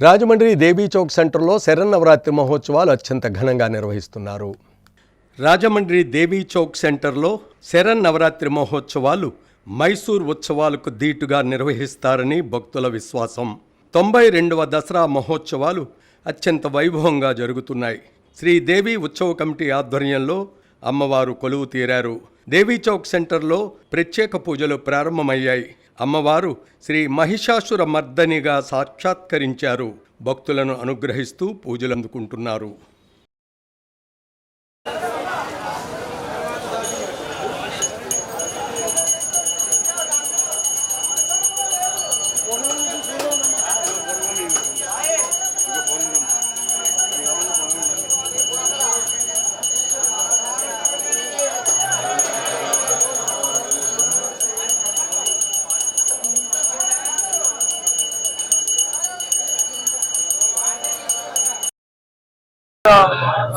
రాజమండ్రి దేవీ చౌక్ సెంటర్లో శరన్నవరాత్రి మహోత్సవాలు అత్యంత ఘనంగా నిర్వహిస్తున్నారు. రాజమండ్రి దేవీ చౌక్ సెంటర్లో శరన్నవరాత్రి మహోత్సవాలు మైసూర్ ఉత్సవాలకు దీటుగా నిర్వహిస్తారని భక్తుల విశ్వాసం. 92వ దసరా మహోత్సవాలు అత్యంత వైభవంగా జరుగుతున్నాయి. శ్రీదేవి ఉత్సవ కమిటీ ఆధ్వర్యంలో అమ్మవారు కొలువు తీరారు. దేవీ చౌక్ సెంటర్లో ప్రత్యేక పూజలు ప్రారంభమయ్యాయి. అమ్మవారు శ్రీ మహిషాసుర మర్దనిగా సాక్షాత్కరించారు. భక్తులను అనుగ్రహిస్తూ పూజలు అందుకుంటున్నారు.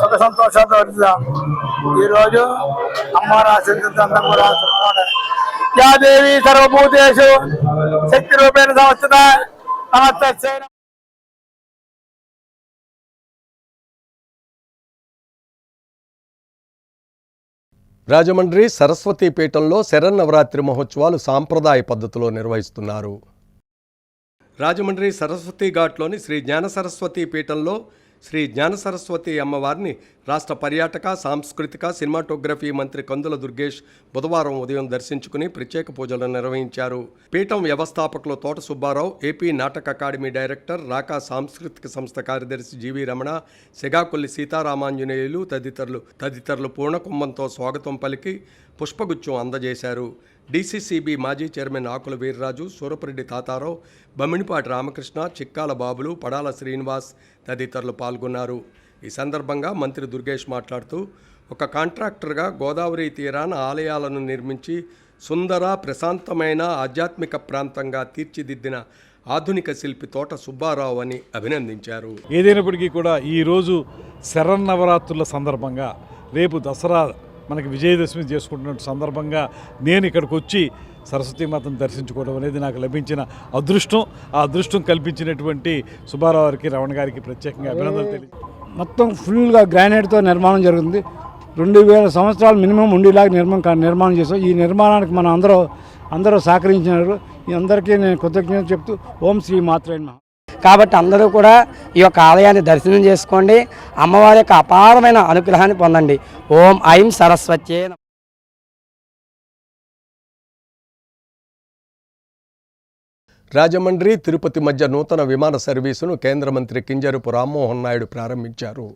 సుఖ సంతోషాలతో ఈరోజు అమ్మవారి ఆశీర్వాదంతా కూడా యా దేవి సర్వభూతేషు శక్తి రూపేణ సంస్థిత నమస్తే. రాజమండ్రి సరస్వతి పీఠంలో శరన్నవరాత్రి మహోత్సవాలు సాంప్రదాయ పద్ధతిలో నిర్వహిస్తున్నారు. రాజమండ్రి సరస్వతి ఘాట్లోని శ్రీ జ్ఞాన సరస్వతి పీఠంలో శ్రీ జ్ఞాన సరస్వతి అమ్మవారిని రాష్ట్ర పర్యాటక సాంస్కృతిక సినిమాటోగ్రఫీ మంత్రి కందుల దుర్గేష్ బుధవారం ఉదయం దర్శించుకుని ప్రత్యేక పూజలు నిర్వహించారు. పీఠం వ్యవస్థాపకులు తోట సుబ్బారావు, ఏపీ నాటక అకాడమీ డైరెక్టర్, రాకా సాంస్కృతిక సంస్థ కార్యదర్శి జీవి రమణ, సెగాకొల్లి సీతారామాంజనేయులు తదితరులు పూర్ణకుంభంతో స్వాగతం పలికి పుష్పగుచ్చం అందజేశారు. డీసీసీబీ మాజీ చైర్మన్ ఆకుల వీర్రాజు, సూరపురెడ్డి తాతారావు, బమ్మినిపాటి రామకృష్ణ, చిక్కాల బాబులు, పడాల శ్రీనివాస్ తదితరులు పాల్గొన్నారు. ఈ సందర్భంగా మంత్రి దుర్గేష్ మాట్లాడుతూ, ఒక కాంట్రాక్టర్గా గోదావరి తీరాన ఆలయాలను నిర్మించి సుందర ప్రశాంతమైన ఆధ్యాత్మిక ప్రాంతంగా తీర్చిదిద్దిన ఆధునిక శిల్పి తోట సుబ్బారావు అని అభినందించారు. ఏదైనప్పటికీ కూడా ఈరోజు శరన్నవరాత్రుల సందర్భంగా రేపు దసరా మనకి విజయదశమి చేసుకుంటున్న సందర్భంగా నేను ఇక్కడికి వచ్చి సరస్వతీమాతను దర్శించుకోవడం అనేది నాకు లభించిన అదృష్టం. ఆ అదృష్టం కల్పించినటువంటి సుబ్బారావు గారికి, రమణ గారికి ప్రత్యేకంగా అభినందనలు తెలియదు. మొత్తం ఫుల్గా గ్రానైట్తో నిర్మాణం జరుగుతుంది. 2000 సంవత్సరాలు మినిమం ఉండేలాగా నిర్మాణం చేసాం. ఈ నిర్మాణానికి మనం అందరూ సహకరించినారు. అందరికీ నేను కృతజ్ఞత చెప్తూ ఓం శ్రీ మాత్రే నమః. కాబట్టి అందరూ కూడా ఈ యొక్క ఆలయాన్ని దర్శనం చేసుకోండి, అమ్మవారి యొక్క అపారమైన అనుగ్రహాన్ని పొందండి. ఓం ఐం సరస్వత్యే. రాజమండ్రి తిరుపతి మధ్య నూతన విమాన సర్వీసును కేంద్ర మంత్రి కింజరపు రామ్మోహన్ నాయుడు ప్రారంభించారు.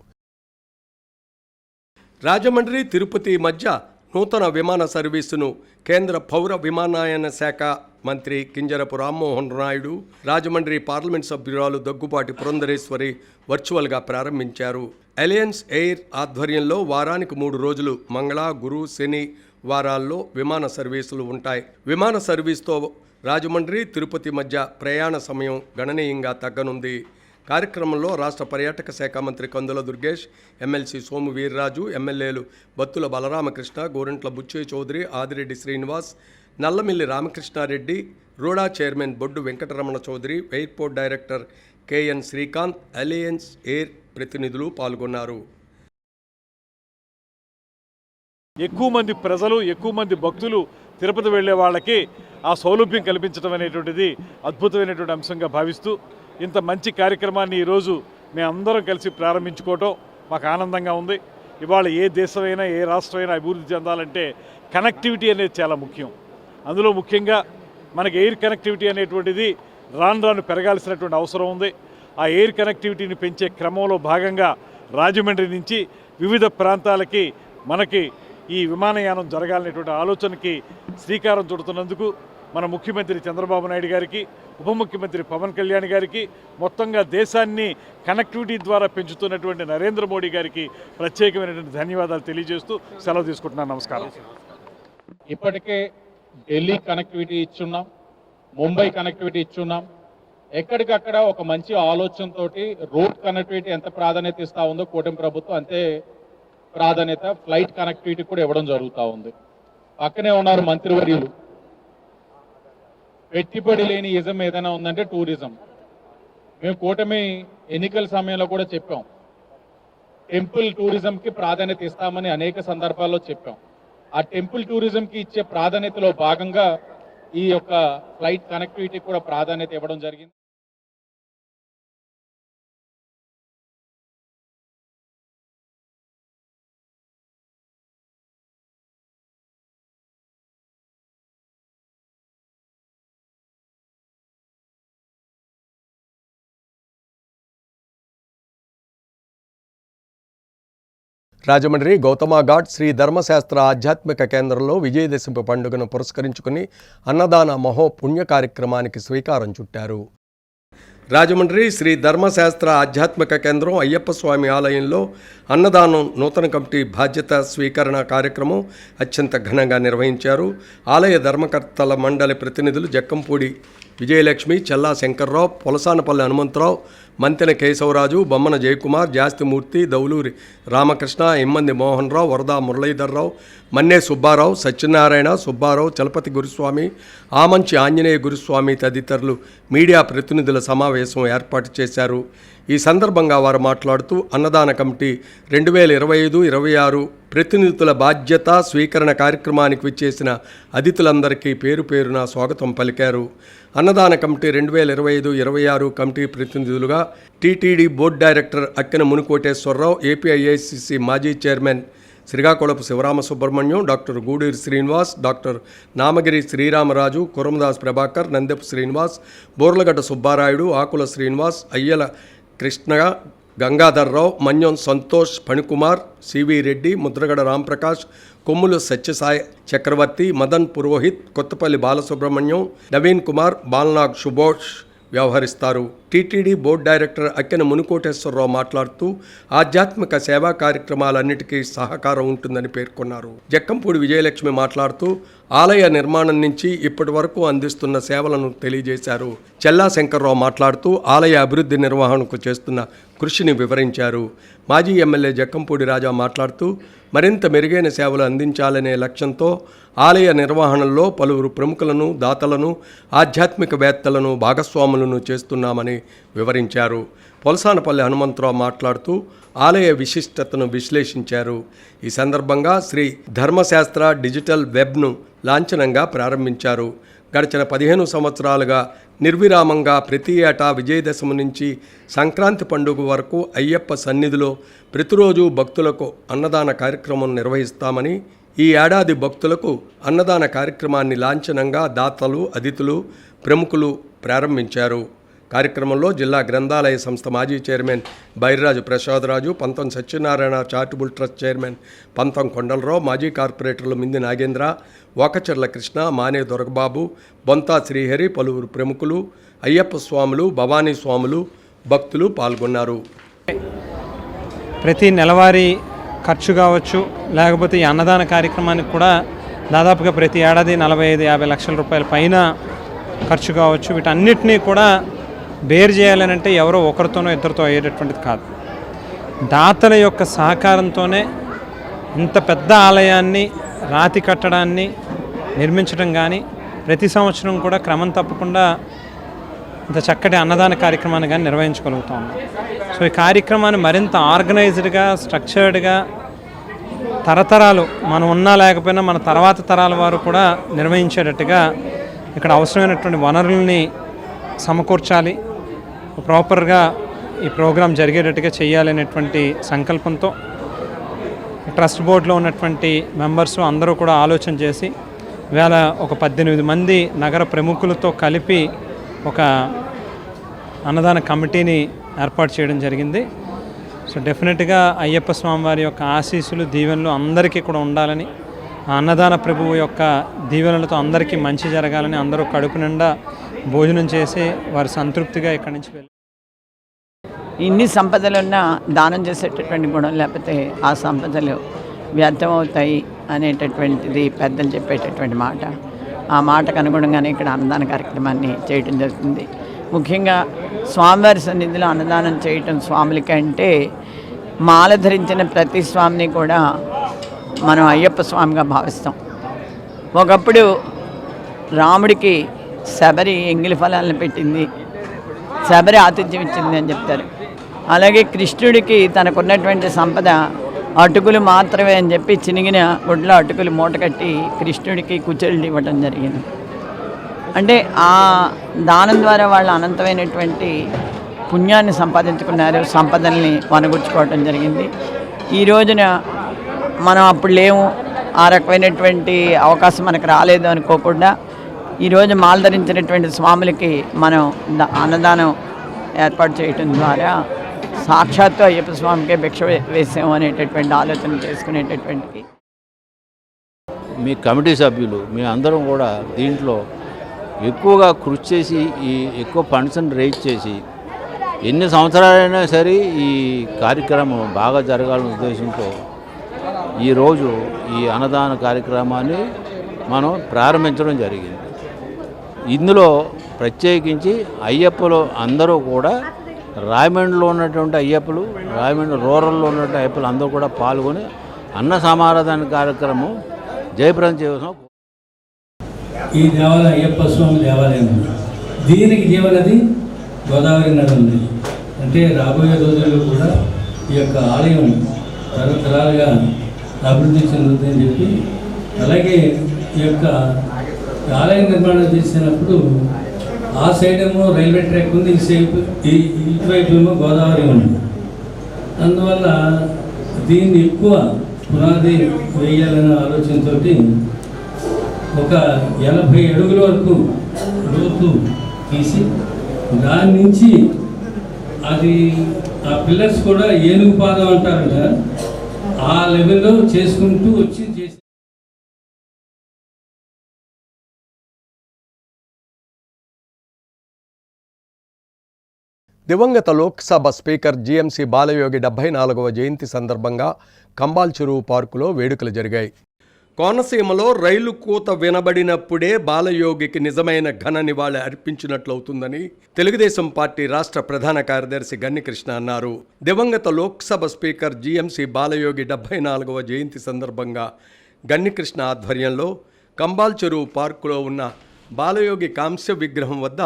రాజమండ్రి తిరుపతి మధ్య నూతన విమాన సర్వీసును కేంద్ర పౌర విమానయాన శాఖ మంత్రి కింజరపు రామ్మోహన్ నాయుడు, రాజమండ్రి పార్లమెంట్ సభ్యురాలు దగ్గుపాటి పురంధరేశ్వరి వర్చువల్గా ప్రారంభించారు. అలయన్స్ ఎయిర్ ఆధ్వర్యంలో వారానికి 3 రోజులు మంగళ, గురు, శని వారాల్లో విమాన సర్వీసులు ఉంటాయి. విమాన సర్వీస్తో రాజమండ్రి తిరుపతి మధ్య ప్రయాణ సమయం గణనీయంగా తగ్గనుంది. కార్యక్రమంలో రాష్ట్ర పర్యాటక శాఖ మంత్రి కందుల దుర్గేష్, ఎమ్మెల్సీ సోము వీర్రాజు, ఎమ్మెల్యేలు Battula Balaramakrishna, Gorantla Butchaiah Chowdary, Adireddy Srinivas, Nallamilli Ramakrishnareddy, RUDA chairman Boddu Venkataramana Chowdary, airport director KN Srikanth, Alliance Air ప్రతినిధులు పాల్గొన్నారు. ఎక్కువ మంది ప్రజలు, ఎక్కువ మంది భక్తులు తిరుపతి వెళ్లే వాళ్ళకి ఆ సౌలభ్యం కల్పించడం అనేటువంటిది అద్భుతమైనటువంటి అంశంగా భావిస్తూ ఇంత మంచి కార్యక్రమాన్ని ఈరోజు మేమందరం కలిసి ప్రారంభించుకోవటం మాకు ఆనందంగా ఉంది. ఇవాళ ఏ దేశమైనా ఏ రాష్ట్రమైనా అభివృద్ధి చెందాలంటే కనెక్టివిటీ అనేది చాలా ముఖ్యం. అందులో ముఖ్యంగా మనకి ఎయిర్ కనెక్టివిటీ అనేటువంటిది రాను పెరగాల్సినటువంటి అవసరం ఉంది. ఆ ఎయిర్ కనెక్టివిటీని పెంచే క్రమంలో భాగంగా రాజమండ్రి నుంచి వివిధ ప్రాంతాలకి మనకి ఈ విమానయానం జరగాలనేటువంటి ఆలోచనకి శ్రీకారం చుడుతున్నందుకు మన ముఖ్యమంత్రి చంద్రబాబు నాయుడు గారికి, ఉప ముఖ్యమంత్రి పవన్ కళ్యాణ్ గారికి, మొత్తంగా దేశాన్ని కనెక్టివిటీ ద్వారా పెంచుతున్నటువంటి నరేంద్ర మోడీ గారికి ప్రత్యేకమైనటువంటి ధన్యవాదాలు తెలియజేస్తూ సెలవు తీసుకుంటున్నాను. నమస్కారం. ఇప్పటికే ఢిల్లీ కనెక్టివిటీ ఇచ్చున్నాం, ముంబై కనెక్టివిటీ ఇచ్చున్నాం. ఎక్కడికక్కడ ఒక మంచి ఆలోచనతోటి రోడ్ కనెక్టివిటీ ఎంత ప్రాధాన్యత ఇస్తూ ఉందో కూటమి ప్రభుత్వం అంతే ప్రాధాన్యత ఫ్లైట్ కనెక్టివిటీ కూడా ఇవ్వడం జరుగుతూ ఉంది. పక్కనే ఉన్నారు మంత్రివర్యులు. పెట్టుబడి లేని ఇజం ఏదైనా ఉందంటే టూరిజం. మేము కూటమి ఎన్నికల సమయంలో కూడా చెప్పాం, టెంపుల్ టూరిజంకి ప్రాధాన్యత ఇస్తామని అనేక సందర్భాల్లో చెప్పాం. ఆ టెంపుల్ టూరిజంకి ఇచ్చే ప్రాధాన్యతలో భాగంగా ఈ యొక్క ఫ్లైట్ కనెక్టివిటీ కూడా ప్రాధాన్యత ఇవ్వడం జరిగింది. రాజమండ్రి గౌతమ ఘాట్ శ్రీ ధర్మశాస్త్ర ఆధ్యాత్మిక కేంద్రంలో విజయదశమి పండుగను పురస్కరించుకుని అన్నదాన మహో పుణ్య కార్యక్రమానికి శ్రీకారం చుట్టారు. రాజమండ్రి శ్రీ ధర్మశాస్త్ర ఆధ్యాత్మిక కేంద్రం అయ్యప్ప స్వామి ఆలయంలో అన్నదానం నూతన కమిటీ బాధ్యత స్వీకరణ కార్యక్రమం అత్యంత ఘనంగా నిర్వహించారు. ఆలయ ధర్మకర్తల మండలి ప్రతినిధులు జక్కంపూడి విజయలక్ష్మి, చల్లా శంకర్రావు, పొలసానపల్లి హనుమంతరావు, మంతెన కేశవరాజు, బొమ్మన జయకుమార్, జాస్తిమూర్తి, దౌలూరి రామకృష్ణ, ఇమ్మంది మోహన్ రావు, వరదా మురళీధర్రావు, మన్నే సుబ్బారావు, సత్యనారాయణ, సుబ్బారావు, చలపతి గురుస్వామి, ఆమంచి ఆంజనేయ గురుస్వామి తదితరులు మీడియా ప్రతినిధుల సమావేశం ఏర్పాటు చేశారు. ఈ సందర్భంగా వారు మాట్లాడుతూ అన్నదాన కమిటీ 2025-26 ప్రతినిధుల బాధ్యత స్వీకరణ కార్యక్రమానికి విచ్చేసిన అతిథులందరికీ పేరు పేరున స్వాగతం పలికారు. అన్నదాన కమిటీ 2025-26 కమిటీ ప్రతినిధులుగా టీటీడీ బోర్డు డైరెక్టర్ అక్కిన మునికోటేశ్వరరావు, ఏపీఐఐసిసి మాజీ chairman Srikakulapu Sivarama Subrahmanyam, doctor Guduri Srinivas, doctor Namagiri Sriramaraju, Kuramadas Prabhakar, Nandepu Srinivas, Borlagadda Subbarayudu, Akula Srinivas, Ayyala Krishna, Gangadharrao, Manyam Santosh, Phanikumar, CV Reddy, Mudragada Ramprakash, Kommulu Satyasai చక్రవర్తి, మదన్ పురోహిత్, కొత్తపల్లి బాలసుబ్రహ్మణ్యం, నవీన్ కుమార్, బాలనాగ్ సుభోష్ వ్యవహరిస్తారు. టీటీడీ బోర్డు డైరెక్టర్ అక్కిన మునికోటేశ్వరరావు మాట్లాడుతూ ఆధ్యాత్మిక సేవా కార్యక్రమాలన్నిటికీ సహకారం ఉంటుందని పేర్కొన్నారు. జక్కంపూడి విజయలక్ష్మి మాట్లాడుతూ ఆలయ నిర్మాణం నుంచి ఇప్పటి వరకు అందిస్తున్న సేవలను తెలియజేశారు. చెల్లా శంకర్రావు మాట్లాడుతూ ఆలయ అభివృద్ధి నిర్వహణకు చేస్తున్న కృషిని వివరించారు. మాజీ ఎమ్మెల్యే జక్కంపూడి రాజా మాట్లాడుతూ మరింత మెరుగైన సేవలు అందించాలనే లక్ష్యంతో ఆలయ నిర్వహణలో పలువురు ప్రముఖులను, దాతలను, ఆధ్యాత్మికవేత్తలను భాగస్వాములను చేస్తున్నామని వివరించారు. పొలసానపల్లి హనుమంతరావు మాట్లాడుతూ ఆలయ విశిష్టతను విశ్లేషించారు. ఈ సందర్భంగా శ్రీ ధర్మశాస్త్ర డిజిటల్ వెబ్ను లాంఛనంగా ప్రారంభించారు. గడిచిన 15 సంవత్సరాలుగా నిర్విరామంగా ప్రతి ఏటా విజయదశమి నుంచి సంక్రాంతి పండుగ వరకు అయ్యప్ప సన్నిధిలో ప్రతిరోజు భక్తులకు అన్నదాన కార్యక్రమం నిర్వహిస్తామని, ఈ ఏడాది భక్తులకు అన్నదాన కార్యక్రమాన్ని లాంఛనంగా దాతలు, అతిథులు, ప్రముఖులు ప్రారంభించారు. కార్యక్రమంలో జిల్లా గ్రంథాలయ సంస్థ మాజీ చైర్మన్ బైర్రాజు ప్రసాదరాజు, పంతం సత్యనారాయణ చారిటబుల్ ట్రస్ట్ చైర్మన్ పంతం కొండలరావు, మాజీ కార్పొరేటర్లు మింది నాగేంద్ర, వాకచర్ల కృష్ణ, మానే దొరకబాబు, బొంతా శ్రీహరి, పలువురు ప్రముఖులు, అయ్యప్ప స్వాములు, భవానీ స్వాములు, భక్తులు పాల్గొన్నారు. ప్రతి నెలవారీ ఖర్చు కావచ్చు, లేకపోతే ఈ అన్నదాన కార్యక్రమానికి కూడా దాదాపుగా ప్రతి ఏడాది 45-50 లక్షల రూపాయల పైన ఖర్చు కావచ్చు. వీటన్నిటినీ కూడా బేర్ చేయాలనంటే ఎవరో ఒకరితోనో ఇద్దరితో అయ్యేటటువంటిది కాదు. దాతల యొక్క సహకారంతోనే ఇంత పెద్ద ఆలయాన్ని, రాతి కట్టడాన్ని నిర్మించడం కానీ, ప్రతి సంవత్సరం కూడా క్రమం తప్పకుండా ఇంత చక్కటి అన్నదాన కార్యక్రమాన్ని కానీ నిర్వహించగలుగుతా ఉన్నాం. సో ఈ కార్యక్రమాన్ని మరింత ఆర్గనైజ్డ్గా, స్ట్రక్చర్డ్గా తరతరాలు మనం ఉన్నా లేకపోయినా మన తర్వాత తరాల వారు కూడా నిర్వహించేటట్టుగా ఇక్కడ అవసరమైనటువంటి వనరుల్ని సమకూర్చాలి, ప్రాపర్గా ఈ ప్రోగ్రాం జరిగేటట్టుగా చేయాలనేటువంటి సంకల్పంతో ట్రస్ట్ బోర్డులో ఉన్నటువంటి మెంబర్స్ అందరూ కూడా ఆలోచన చేసి వేళ ఒక 18 మంది నగర ప్రముఖులతో కలిపి ఒక అన్నదాన కమిటీని ఏర్పాటు చేయడం జరిగింది. సో డెఫినెట్గా అయ్యప్ప స్వామివారి యొక్క ఆశీస్సులు, దీవెనలు అందరికీ కూడా ఉండాలని, ఆ అన్నదాన ప్రభువు యొక్క దీవెనలతో అందరికీ మంచి జరగాలని, అందరూ కడుపు నిండా భోజనం చేసి వారి సంతృప్తిగా ఇక్కడి నుంచి వెళ్ళి ఇన్ని సంపదలున్నా దానం చేసేటటువంటి గుణం లేకపోతే ఆ సంపదలు వ్యర్థమవుతాయి అనేటటువంటిది పెద్దలు చెప్పేటటువంటి మాట. ఆ మాటకు అనుగుణంగానే ఇక్కడ అన్నదాన కార్యక్రమాన్ని చేయటం జరుగుతుంది. ముఖ్యంగా స్వామివారి సన్నిధిలో అన్నదానం చేయటం స్వాములకి అంటే, మాల ధరించిన ప్రతి స్వామిని కూడా మనం అయ్యప్ప స్వామిగా భావిస్తాం. ఒకప్పుడు రాముడికి శబరి ఎంగిలి ఫలాలను పెట్టింది, శబరి ఆతిథ్యం ఇచ్చింది అని చెప్తారు. అలాగే కృష్ణుడికి తనకున్నటువంటి సంపద అటుకులు మాత్రమే అని చెప్పి చినిగిన ఒడ్లో అటుకులు మూటకట్టి కృష్ణుడికి కుచేళ్ళు ఇవ్వడం జరిగింది. అంటే ఆ దానం ద్వారా వాళ్ళు అనంతమైనటువంటి పుణ్యాన్ని సంపాదించుకున్నారు, సంపదల్ని వనగుచ్చుకోవడం జరిగింది. ఈ రోజున మనం అప్పుడు లేము, ఆ రకమైనటువంటి అవకాశం మనకు రాలేదు అనుకోకుండా ఈరోజు మాలధరించినటువంటి స్వాములకి మనం అన్నదానం ఏర్పాటు చేయటం ద్వారా సాక్షాత్తు అయ్యప్ప స్వామికే భిక్ష వేసాము అనేటటువంటి ఆలోచన చేసుకునేటటువంటి మీ కమిటీ సభ్యులు మీ అందరం కూడా దీంట్లో ఎక్కువగా కృషి చేసి ఈ ఎక్కువ ఫండ్స్ని రేజ్ చేసి ఎన్ని సంవత్సరాలైనా సరే ఈ కార్యక్రమం బాగా జరగాలనే ఉద్దేశంతో ఈరోజు ఈ అన్నదాన కార్యక్రమాన్ని మనం ప్రారంభించడం జరిగింది. ఇందులో ప్రత్యేకించి అయ్యప్పలు అందరూ కూడా రాయమండ్రిలో ఉన్నటువంటి అయ్యప్పలు, రాయమండ్రి రూరల్లో ఉన్నటువంటి అయ్యప్పలు అందరూ కూడా పాల్గొని అన్న సమారాధన కార్యక్రమం జయప్రదం చేయడం. ఈ దేవాలయం అయ్యప్ప స్వామి దేవాలయం, దీనికి జీవనది గోదావరి నది ఉంది. అంటే రాబోయే రోజుల్లో కూడా ఈ యొక్క ఆలయం తరతరాలుగా అభివృద్ధి చెందుతుందని చెప్పి, అలాగే ఈ యొక్క ఆలయ నిర్మాణం చేసినప్పుడు ఆ సైడ్ ఏమో రైల్వే ట్రాక్ ఉంది, ఇటువైపు ఏమో గోదావరి ఉంది. అందువల్ల దీన్ని ఎక్కువ పునాది వేయాలనే ఆలోచనతో ఒక 80 అడుగుల వరకు లోతు తీసి దాని నుంచి అది ఆ పిల్లర్స్ కూడా ఏనుగు పాదం అంటారు కదా, ఆ లెవెల్లో చేసుకుంటూ వచ్చి చేసి దివంగత లోక్సభ స్పీకర్ జీఎంసీ బాలయోగి 74వ జయంతి సందర్భంగా కంబాల్ చెరువు పార్కులో వేడుకలు జరిగాయి. కోనసీమలో రైలు కూత వినబడినప్పుడే బాలయోగికి నిజమైన ఘన నివాళి అర్పించినట్లవుతుందని తెలుగుదేశం పార్టీ రాష్ట్ర ప్రధాన కార్యదర్శి గన్నికృష్ణ అన్నారు. దివంగత లోక్సభ స్పీకర్ జీఎంసీ బాలయోగి 74వ జయంతి సందర్భంగా గన్నికృష్ణ ఆధ్వర్యంలో కంబాల్ చెరువు పార్కులో ఉన్న బాలయోగి కాంస్య విగ్రహం వద్ద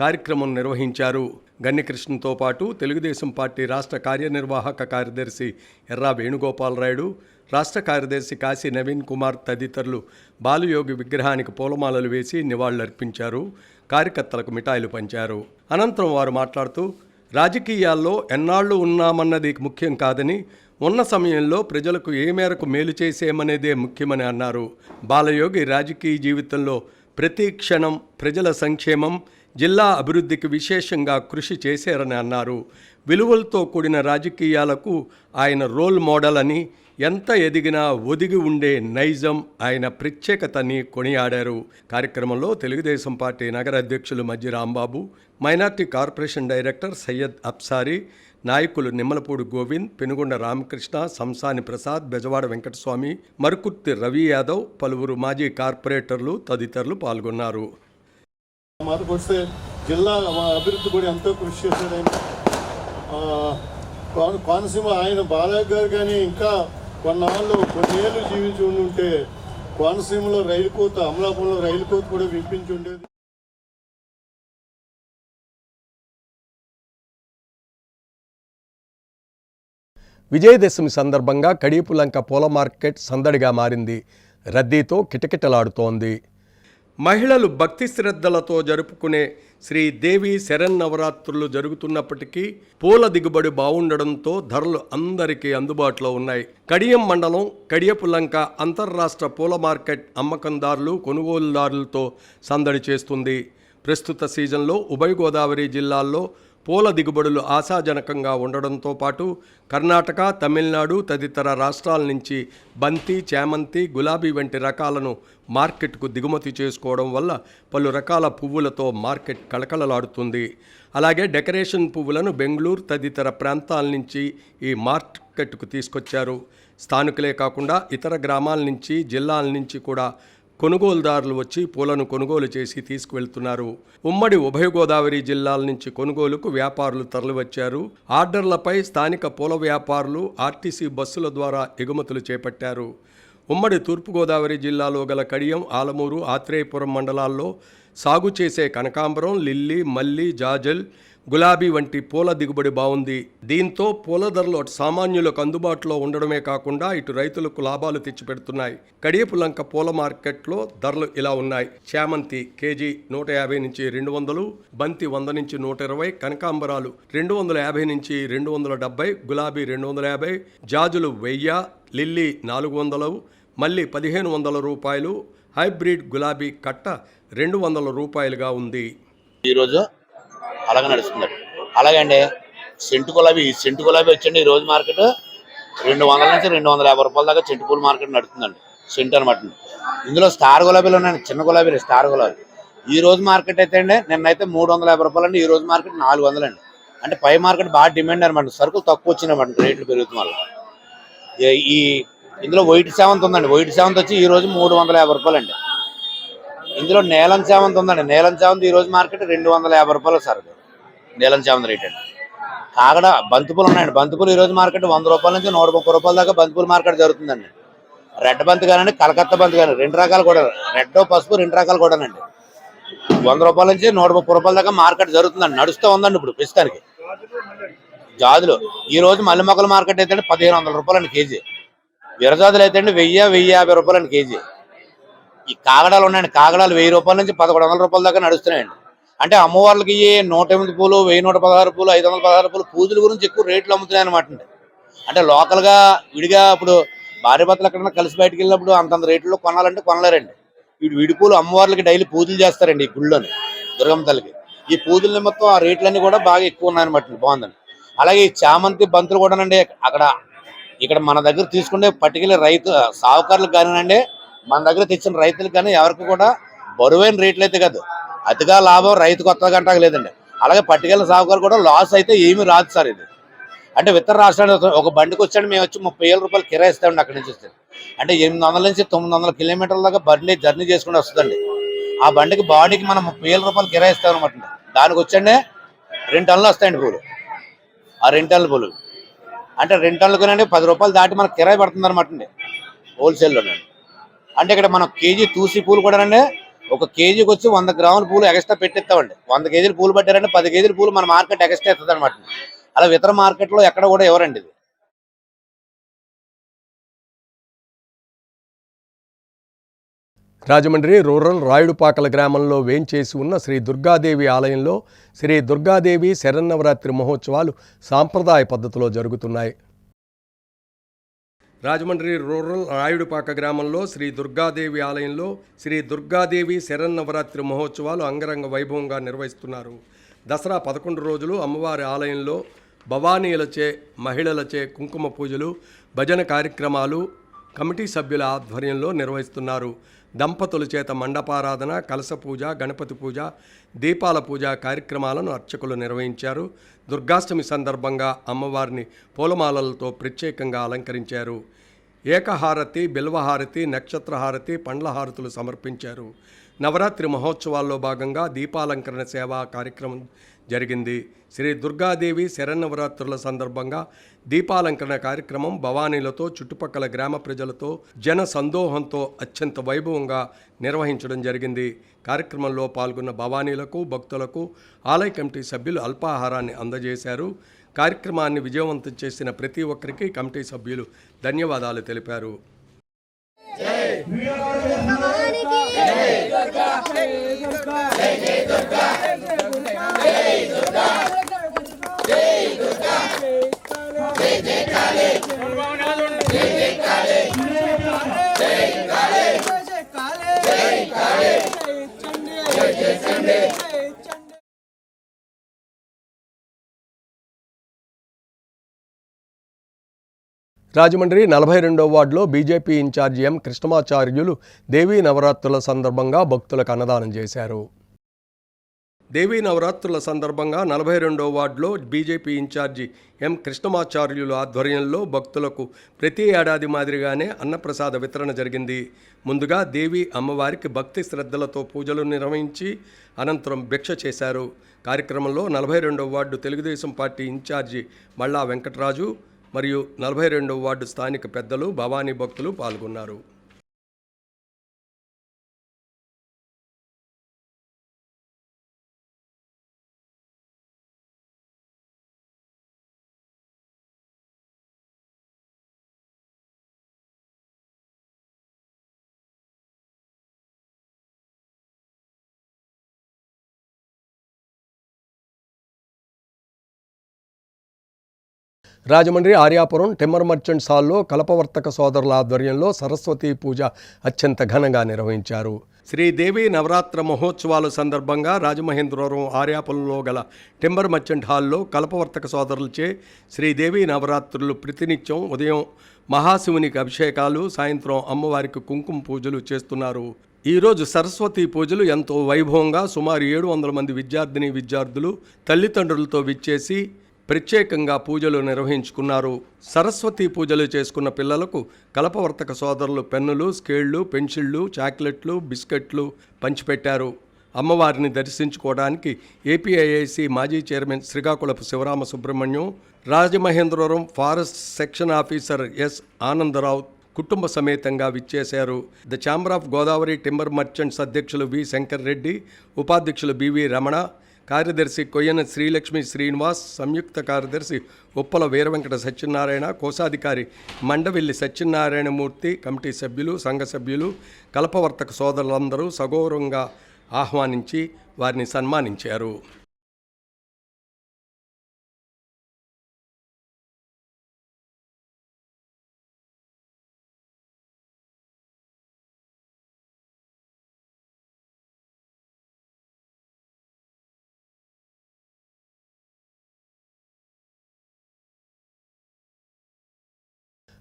కార్యక్రమం నిర్వహించారు. గన్నికృష్ణతో పాటు తెలుగుదేశం పార్టీ రాష్ట్ర కార్యనిర్వాహక కార్యదర్శి ఎర్రా వేణుగోపాలరాయుడు, రాష్ట్ర కార్యదర్శి కాశీ నవీన్ కుమార్ తదితరులు బాలయోగి విగ్రహానికి పూలమాలలు వేసి నివాళులర్పించారు. కార్యకర్తలకు మిఠాయిలు పంచారు. అనంతరం వారు మాట్లాడుతూ రాజకీయాల్లో ఎన్నాళ్ళు ఉన్నామన్నది ముఖ్యం కాదని, ఉన్న సమయంలో ప్రజలకు ఏ మేరకు మేలు చేసేమనేదే ముఖ్యమని అన్నారు. బాలయోగి రాజకీయ జీవితంలో ప్రతి క్షణం ప్రజల సంక్షేమం, జిల్లా అభివృద్ధికి విశేషంగా కృషి చేశారని అన్నారు. విలువలతో కూడిన రాజకీయాలకు ఆయన రోల్ మోడల్ అని, ఎంత ఎదిగినా ఒదిగి ఉండే నైజం ఆయన ప్రత్యేకతని కొనియాడారు. కార్యక్రమంలో తెలుగుదేశం పార్టీ నగర అధ్యక్షులు Majji Rambabu, minority corporation director Syed Apsari, నాయకులు నిమ్మలపూడి గోవింద్, పెనుగొండ రామకృష్ణ, సంసాని ప్రసాద్, బెజవాడ వెంకటస్వామి, మరుకుర్తి రవి యాదవ్, పలువురు మాజీ కార్పొరేటర్లు తదితరులు పాల్గొన్నారు. మాతకొస్తే జిల్లా అభివృద్ధి కూడా ఎంతో కృషి చేశారు ఆయన. కోనసీమ ఆయన బాలయ్య గారు కానీ ఇంకా కొన్నేళ్ళు జీవించి ఉంటే కోనసీమలో రైలు కోత, అమలాపురంలో రైలు కోత కూడా వినిపించి ఉండేది. విజయదశమి సందర్భంగా కడియపులంక పూల మార్కెట్ సందడిగా మారింది. రద్దీతో కిటకిటలాడుతోంది. మహిళలు భక్తి శ్రద్ధలతో జరుపుకునే శ్రీదేవి శరన్నవరాత్రులు జరుగుతున్నప్పటికీ పూల దిగుబడి బాగుండడంతో ధరలు అందరికీ అందుబాటులో ఉన్నాయి. కడియం మండలం కడియపులంక అంతర్రాష్ట్ర పూల మార్కెట్ అమ్మకందారులు, కొనుగోలుదారులతో సందడి చేస్తుంది. ప్రస్తుత సీజన్లో ఉభయ గోదావరి జిల్లాల్లో పూల దిగుబడులు ఆశాజనకంగా ఉండడంతో పాటు కర్ణాటక, తమిళనాడు తదితర రాష్ట్రాల నుంచి బంతి, చామంతి, గులాబీ వంటి రకాలను మార్కెట్కు దిగుమతి చేసుకోవడం వల్ల పలు రకాల పువ్వులతో మార్కెట్ కళకళలాడుతుంది. అలాగే డెకరేషన్ పువ్వులను బెంగళూరు తదితర ప్రాంతాల నుంచి ఈ మార్కెట్కు తీసుకొచ్చారు. స్థానికులే కాకుండా ఇతర గ్రామాల నుంచి, జిల్లాల నుంచి కూడా కొనుగోలుదారులు వచ్చి పూలను కొనుగోలు చేసి తీసుకువెళ్తున్నారు. ఉమ్మడి ఉభయ గోదావరి జిల్లాల నుంచి కొనుగోలుకు వ్యాపారులు తరలివచ్చారు. ఆర్డర్లపై స్థానిక పూల వ్యాపారులు ఆర్టీసీ బస్సుల ద్వారా ఎగుమతులు చేపట్టారు. ఉమ్మడి తూర్పుగోదావరి జిల్లాలో గల కడియం, ఆలమూరు, ఆత్రేయపురం మండలాల్లో సాగు చేసే కనకాంబరం, లిల్లీ, మల్లి, జాజల్, గులాబీ వంటి పూల దిగుబడి బాగుంది. దీంతో పూల ధరలు అటు సామాన్యులకు అందుబాటులో ఉండడమే కాకుండా ఇటు రైతులకు లాభాలు తెచ్చిపెడుతున్నాయి. కడియపులంక పూల మార్కెట్లో ధరలు ఇలా ఉన్నాయి. చామంతి కేజీ 150 నుంచి 200, బంతి 100 నుంచి 120, కనకాంబరాలు 250 నుంచి 270, గులాబీ 250, జాజులు 1000, లిల్లీ 400, మళ్ళీ 1500 రూపాయలు, హైబ్రిడ్ గులాబీ కట్ట 200 రూపాయలుగా ఉంది. ఈరోజు అలాగే నడుస్తుంది. అలాగే అండి సెంటు గులాబీ వచ్చండి ఈ రోజు మార్కెట్ 200 నుంచి 250 రూపాయల దాకా చెంటు పూల మార్కెట్ నడుస్తుందండి. సెంటు అనమాట. ఇందులో స్టార్ గులాబీలు ఉన్నాయండి, చిన్న గులాబీలు స్టార్ గులాబీ. ఈ రోజు మార్కెట్ అయితే అండి నిన్నైతే 350 రూపాయలు అండి, ఈ రోజు మార్కెట్ 400 అండి. అంటే పై మార్కెట్ బాగా డిమాండ్ అనమాట. సరుకులు తక్కువ వచ్చినాయన్నమాట, రేట్లు పెరుగుతున్న వల్ల. ఈ ఇందులో వైట్ సేవంతి ఉందండి, వైట్ సేవంతి వచ్చి ఈ రోజు 350 రూపాయలు అండి. ఇందులో నీలం చామంతి ఉందండి, నీలం చామంతి ఈ రోజు మార్కెట్ 250 రూపాయలు సార్. నీలం చామంతి రేట్ అండి. కాగడ బంతిపూలు ఉన్నాయండి, బంతిపూలు ఈ రోజు మార్కెట్ 100 రూపాయల నుంచి 130 రూపాయల దాకా బంతిపూల మార్కెట్ జరుగుతుందండి. రెడ్ బంతి కానండి, కలకత్తా బంతి కానీ 2 రకాలు కూడా, రెడ్ పసుపు 2 రకాలు కూడానండి. 100 రూపాయల నుంచి 130 రూపాయల దాకా మార్కెట్ జరుగుతుందండి, నడుస్తూ ఉందండి ఇప్పుడు ప్రస్తుతానికి. జాజులు ఈ రోజు మల్లె మొక్కల మార్కెట్ అయితే 1500 రూపాయలు అండి కేజీ. విరజాజులు అయితే 1050 రూపాయలు అండి కేజీ. ఈ కాగడాలు ఉన్నాయండి, కాగడాలు 1000 రూపాయల నుంచి 1100 రూపాయల దాకా నడుస్తున్నాయండి. అంటే అమ్మవార్లకి 108 పూలు, 1116 పూలు, 516 పూలు పూజల గురించి ఎక్కువ రేట్లు అమ్ముతున్నాయి అనమాట అండి. అంటే లోకల్గా విడిగా ఇప్పుడు భార్య భర్తలు ఎక్కడైనా కలిసి బయటకు వెళ్ళినప్పుడు అంతంత రేట్లో కొనాలంటే కొనలేరండి. వీడు విడి పూలు అమ్మవార్లకి డైలీ పూజలు చేస్తారండి ఈ గుళ్ళోని, దుర్గమ్మ తల్లికి. ఈ పూజల నిమిత్తం ఆ రేట్లన్నీ కూడా బాగా ఎక్కువ ఉన్నాయన్నమాట. బాగుందండి. అలాగే ఈ చామంతి బంతులు కూడానండి ఇక్కడ మన దగ్గర తీసుకుంటే పర్టికులర్ రైతు సాహుకారులకు కానివ్వండి, మన దగ్గర తెచ్చిన రైతులకు కానీ ఎవరికి కూడా బరువైన రేట్లు అయితే కాదు, అతిగా లాభం రైతు కొత్త గంటకు లేదండి. అలాగే పట్టుకెళ్ళిన సాగుకారు కూడా లాస్ అయితే ఏమీ రాదు సార్. ఇది అంటే ఇతర రాష్ట్రానికి ఒక బండికి వచ్చాడు మేము వచ్చి 30,000 రూపాయలు కిరాయి ఇస్తామండి అక్కడి నుంచి వస్తే. అంటే 800 నుంచి 900 కిలోమీటర్ల దాకా బండి జర్నీ చేసుకుని వస్తుందండి. ఆ బండికి బాడీకి మనం 30,000 రూపాయలు కిరాయి ఇస్తాం అనమాట. దానికి వచ్చండి 2 టన్నులు వస్తాయండి పూలు. ఆ 2 టన్నుల పూలు అంటే 2 టన్నులకునండి 10 రూపాయలు దాటి మనకు కిరాయి పడుతుంది అనమాట అండి హోల్సేల్లోనండి. అంటే ఇక్కడ మనం కేజీ తూసి పూలు కూడానండి ఒక కేజీకి వచ్చి 100 గ్రాముల పూలు ఎక్స్ట్రా పెట్టిస్తామండి. 100 కేజీల పూలు పట్టారంటే 10 కేజీల పూలు మన మార్కెట్ ఎక్స్ట్రా ఇస్తుంది అనమాట. అలా ఇతర మార్కెట్లో ఎక్కడ కూడా ఎవరండి ఇది. రాజమండ్రి రూరల్ రాయుడుపాకల గ్రామంలో వేంచేసి ఉన్న శ్రీ దుర్గాదేవి ఆలయంలో శ్రీ దుర్గాదేవి శరన్నవరాత్రి మహోత్సవాలు సాంప్రదాయ పద్ధతిలో జరుగుతున్నాయి. రాజమండ్రి రూరల్ రాయుడుపాక గ్రామంలో శ్రీ దుర్గాదేవి ఆలయంలో శ్రీ దుర్గాదేవి శరన్నవరాత్రి మహోత్సవాలు అంగరంగ వైభవంగా నిర్వహిస్తున్నారు. దసరా 11 రోజులు అమ్మవారి ఆలయంలో భవానీలచే మహిళలచే కుంకుమ పూజలు, భజన కార్యక్రమాలు కమిటీ సభ్యుల ఆధ్వర్యంలో నిర్వహిస్తున్నారు. దంపతుల చేత మండపారాధన, కలశ పూజ, గణపతి పూజ, దీపాల పూజ కార్యక్రమాలను అర్చకులు నిర్వహించారు. దుర్గాష్టమి సందర్భంగా అమ్మవారిని పూలమాలలతో ప్రత్యేకంగా అలంకరించారు. ఏకహారతి, బిల్వహారతి, నక్షత్రహారతి, పండ్ల హారతులు సమర్పించారు. నవరాత్రి మహోత్సవాల్లో భాగంగా దీపాలంకరణ సేవా కార్యక్రమం జరిగింది. శ్రీ దుర్గాదేవి శరన్నవరాత్రుల సందర్భంగా దీపాలంకరణ కార్యక్రమం భవానీలతో, చుట్టుపక్కల గ్రామ ప్రజలతో, జన సందోహంతో అత్యంత వైభవంగా నిర్వహించడం జరిగింది. కార్యక్రమంలో పాల్గొన్న భవానీలకు, భక్తులకు ఆలయ కమిటీ సభ్యులు అల్పాహారాన్ని అందజేశారు. కార్యక్రమాన్ని విజయవంతం చేసిన ప్రతి ఒక్కరికి కమిటీ సభ్యులు ధన్యవాదాలు తెలిపారు. రాజమండ్రి 42వ వార్డులో బీజేపీ ఇన్ఛార్జి ఎం కృష్ణమాచార్యులు దేవీ నవరాత్రుల సందర్భంగా భక్తులకు అన్నదానం చేశారు. దేవీ నవరాత్రుల సందర్భంగా 42వ వార్డులో బీజేపీ ఇన్ఛార్జి ఎం కృష్ణమాచార్యులు ఆధ్వర్యంలో భక్తులకు ప్రతి ఏడాది మాదిరిగానే అన్నప్రసాద వితరణ జరిగింది. ముందుగా దేవి అమ్మవారికి భక్తి శ్రద్ధలతో పూజలు నిర్వహించి అనంతరం భిక్ష చేశారు. కార్యక్రమంలో 42వ వార్డు తెలుగుదేశం పార్టీ ఇన్ఛార్జి మల్లా వెంకటరాజు మరియు 42వ వార్డు స్థానిక పెద్దలు, భవానీ భక్తులు పాల్గొన్నారు. రాజమండ్రి ఆర్యాపురం టిమ్మర్ మర్చెంట్స్ హాల్లో కలపవర్తక సోదరుల ఆధ్వర్యంలో సరస్వతీ పూజ అత్యంత ఘనంగా నిర్వహించారు. శ్రీదేవి నవరాత్ర మహోత్సవాల సందర్భంగా రాజమహేంద్రవరం ఆర్యాపురంలో గల టిమ్మర్ మర్చెంట్ హాల్లో కలపవర్తక సోదరులచే శ్రీదేవి నవరాత్రులు ప్రతినిత్యం ఉదయం మహాశివునికి అభిషేకాలు, సాయంత్రం అమ్మవారికి కుంకుమ పూజలు చేస్తున్నారు. ఈరోజు సరస్వతీ పూజలు ఎంతో వైభవంగా సుమారు 700 మంది విద్యార్థులు తల్లిదండ్రులతో విచ్చేసి ప్రత్యేకంగా పూజలు నిర్వహించుకున్నారు. సరస్వతీ పూజలు చేసుకున్న పిల్లలకు కలపవర్తక సోదరులు పెన్నులు, స్కేళ్లు, పెన్సిళ్లు, చాక్లెట్లు, బిస్కెట్లు పంచిపెట్టారు. అమ్మవారిని దర్శించుకోవడానికి ఏపీఐఐసి మాజీ chairman Srikakulapu Sivarama Subrahmanyam, Rajamahendravaram forest section officer S Anandarao కుటుంబ సమేతంగా విచ్చేశారు. The chamber of Godavari timber merchants అధ్యక్షులు వి శంకర్ రెడ్డి, ఉపాధ్యక్షులు బివి రమణ, కార్యదర్శి కొయ్యన శ్రీలక్ష్మి శ్రీనివాస్, సంయుక్త కార్యదర్శి ఉప్పల వీరవెంకట సత్యనారాయణ, కోశాధికారి మండవెల్లి సత్యనారాయణమూర్తి, కమిటీ సభ్యులు, సంఘ సభ్యులు, కలపవర్తక సోదరులందరూ సగౌరవంగా ఆహ్వానించి వారిని సన్మానించారు.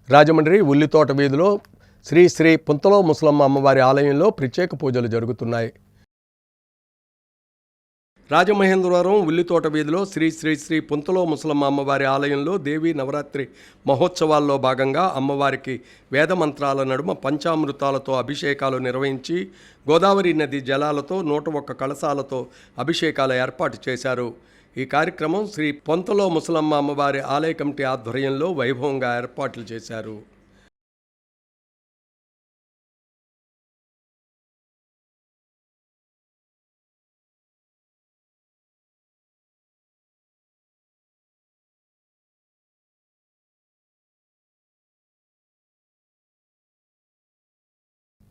రాజమండ్రి ఉల్లితోట వీధిలో శ్రీ శ్రీ పుంతలో ముసలమ్మ అమ్మవారి ఆలయంలో ప్రత్యేక పూజలు జరుగుతున్నాయి. రాజమహేంద్రవరం ఉల్లితోట వీధిలో శ్రీ శ్రీ శ్రీ పుంతలో ముసలమ్మ అమ్మవారి ఆలయంలో దేవీ నవరాత్రి మహోత్సవాల్లో భాగంగా అమ్మవారికి వేదమంత్రాల నడుమ పంచామృతాలతో అభిషేకాలు నిర్వహించి గోదావరి నది జలాలతో 101 కలశాలతో అభిషేకాలు ఏర్పాటు చేశారు. ఈ కార్యక్రమం శ్రీ పొంతలో ముసలమ్మ అమ్మవారి ఆలయ కమిటీ ఆధ్వర్యంలో వైభవంగా ఏర్పాట్లు చేశారు.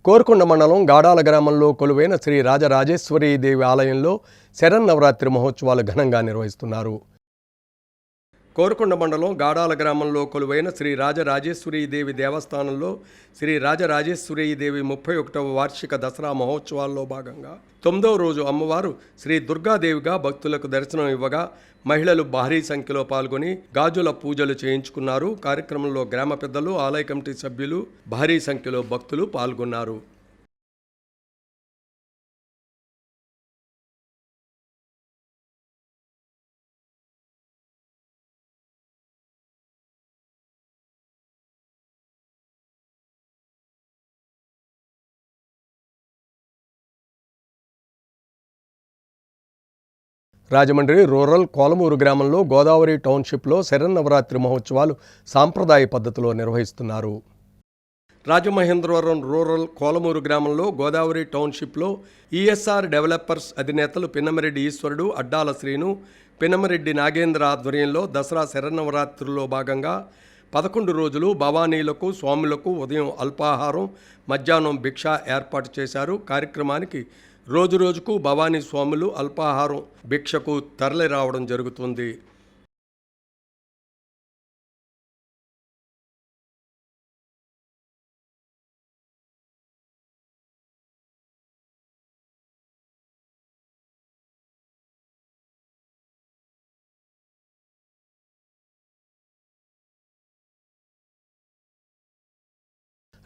కోరుకొండ మండలం గాడాల గ్రామంలో కొలువైన శ్రీ రాజరాజేశ్వరీదేవి ఆలయంలో శరన్నవరాత్రి మహోత్సవాలు ఘనంగా నిర్వహిస్తున్నారు. కోరుకొండ మండలం గాడాల గ్రామంలో కొలువైన శ్రీ రాజరాజేశ్వరీదేవి దేవస్థానంలో శ్రీ రాజరాజేశ్వరీదేవి 31వ వార్షిక దసరా మహోత్సవాల్లో భాగంగా 9వ రోజు అమ్మవారు శ్రీ దుర్గాదేవిగా భక్తులకు దర్శనం ఇవ్వగా మహిళలు భారీ సంఖ్యలో పాల్గొని గాజుల పూజలు చేయించుకున్నారు. కార్యక్రమంలో గ్రామ పెద్దలు, ఆలయ కమిటీ సభ్యులు, భారీ సంఖ్యలో భక్తులు పాల్గొన్నారు. రాజమండ్రి రూరల్ కోలమూరు గ్రామంలో గోదావరి టౌన్షిప్లో శరన్నవరాత్రి మహోత్సవాలు సాంప్రదాయ పద్ధతిలో నిర్వహిస్తున్నారు. రాజమహేంద్రవరం రూరల్ కోలమూరు గ్రామంలో గోదావరి టౌన్షిప్లో ఈఎస్ఆర్ డెవలపర్స్ అధినేతలు పిన్నమరెడ్డి ఈశ్వరుడు, అడ్డాల శ్రీను, పిన్నమరెడ్డి నాగేంద్ర ఆధ్వర్యంలో దసరా శరన్నవరాత్రుల్లో భాగంగా 11 రోజులు భవానీలకు, స్వాములకు ఉదయం అల్పాహారం, మధ్యాహ్నం భిక్ష ఏర్పాటు చేశారు. కార్యక్రమానికి రోజురోజుకు భవానీ స్వాములు అల్పాహారం, భిక్షకు తరలి రావడం జరుగుతుంది.